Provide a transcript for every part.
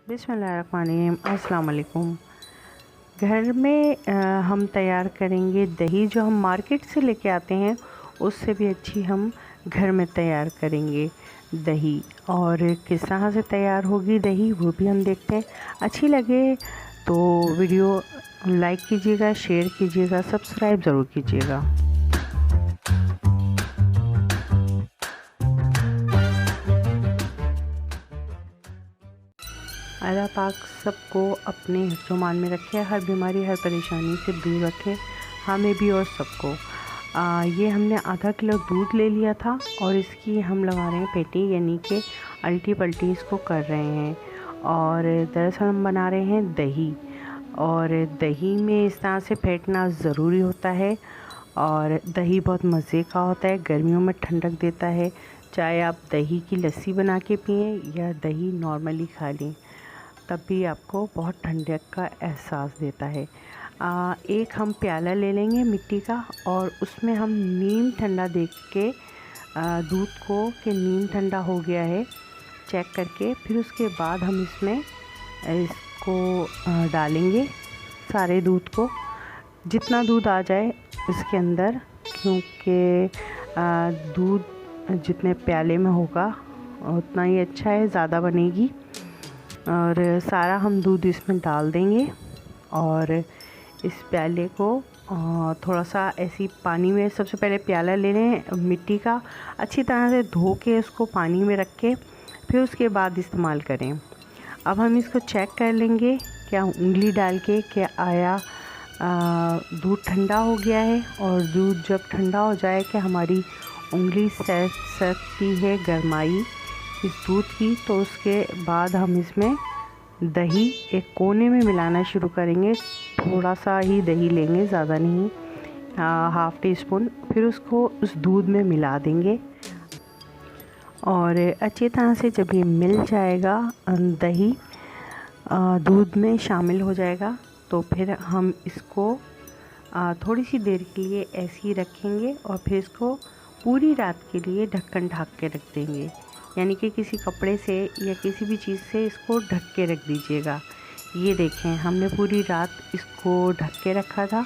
बिस्मिल्लाहिर्रहमानिर्रहीम। अस्सलाम वालेकुम। घर में हम तैयार करेंगे दही, जो हम मार्केट से लेके आते हैं उससे भी अच्छी हम घर में तैयार करेंगे दही। और किस तरह से तैयार होगी दही वो भी हम देखते हैं। अच्छी लगे तो वीडियो लाइक कीजिएगा, शेयर कीजिएगा, सब्सक्राइब ज़रूर कीजिएगा। अल्लाह पाक सबको अपने हिफ्ज़-ओ-मान में रखे, हर बीमारी हर परेशानी से दूर रखे, हमें भी और सबको। ये हमने आधा किलो दूध ले लिया था और इसकी हम लगा रहे हैं पेटी, यानी कि अल्टी पल्टी इसको कर रहे हैं। और दरअसल हम बना रहे हैं दही, और दही में इस तरह से फेंटना ज़रूरी होता है। और दही बहुत मज़े का होता है, गर्मियों में ठंडक देता है। चाहे आप दही की लस्सी बना के पिएँ या दही नॉर्मली खा लें, तब भी आपको बहुत ठंडक का एहसास देता है। एक हम प्याला ले लेंगे मिट्टी का, और उसमें हम नीम ठंडा देख के दूध को कि नीम ठंडा हो गया है चेक करके, फिर उसके बाद हम इसमें इसको डालेंगे सारे दूध को, जितना दूध आ जाए इसके अंदर, क्योंकि दूध जितने प्याले में होगा उतना ही अच्छा है, ज़्यादा बनेगी। और सारा हम दूध इसमें डाल देंगे और इस प्याले को थोड़ा सा ऐसी पानी में, सबसे पहले प्याला ले लें मिट्टी का, अच्छी तरह से धो के उसको पानी में रख के फिर उसके बाद इस्तेमाल करें। अब हम इसको चेक कर लेंगे क्या उंगली डाल के क्या आया दूध ठंडा हो गया है। और दूध जब ठंडा हो जाए कि हमारी उंगली सकती है गरमाई इस दूध की, तो उसके बाद हम इसमें दही एक कोने में मिलाना शुरू करेंगे। थोड़ा सा ही दही लेंगे, ज़्यादा नहीं, हाफ़ टी स्पून। फिर उसको उस दूध में मिला देंगे और अच्छी तरह से जब ये मिल जाएगा, दही दूध में शामिल हो जाएगा, तो फिर हम इसको थोड़ी सी देर के लिए ऐसे ही रखेंगे और फिर इसको पूरी रात के लिए ढक्कन ढक के रख देंगे। यानी कि किसी कपड़े से या किसी भी चीज़ से इसको ढक के रख दीजिएगा। ये देखें, हमने पूरी रात इसको ढक के रखा था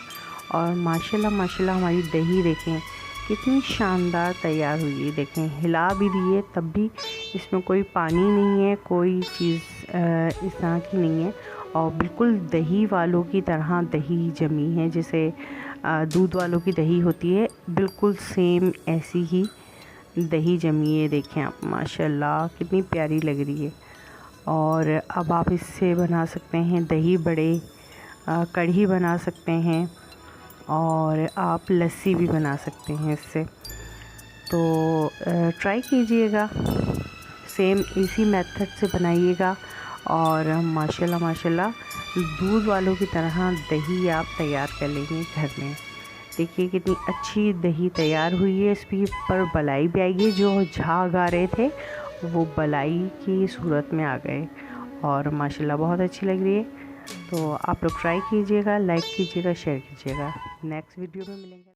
और माशाल्लाह माशाल्लाह हमारी दही देखें कितनी शानदार तैयार हुई है। देखें, हिला भी दिए तब भी इसमें कोई पानी नहीं है, कोई चीज़ इस तरह की नहीं है, और बिल्कुल दही वालों की तरह दही जमी है, जैसे दूध वालों की दही होती है, बिल्कुल सेम ऐसी ही दही जमी है। देखें आप, माशाल्लाह कितनी प्यारी लग रही है। और अब आप इससे बना सकते हैं दही बड़े, कढ़ी बना सकते हैं, और आप लस्सी भी बना सकते हैं इससे। तो ट्राई कीजिएगा, सेम इसी मेथड से बनाइएगा और माशाल्लाह माशाल्लाह दूध वालों की तरह दही आप तैयार कर लेंगे घर में। देखिए कितनी अच्छी दही तैयार हुई है। इस पर बलाई भी आएगी, जो झाग आ रहे थे वो बलाई की सूरत में आ गए, और माशाल्लाह बहुत अच्छी लग रही है। तो आप लोग ट्राई कीजिएगा, लाइक कीजिएगा, शेयर कीजिएगा। नेक्स्ट वीडियो में मिलेंगे।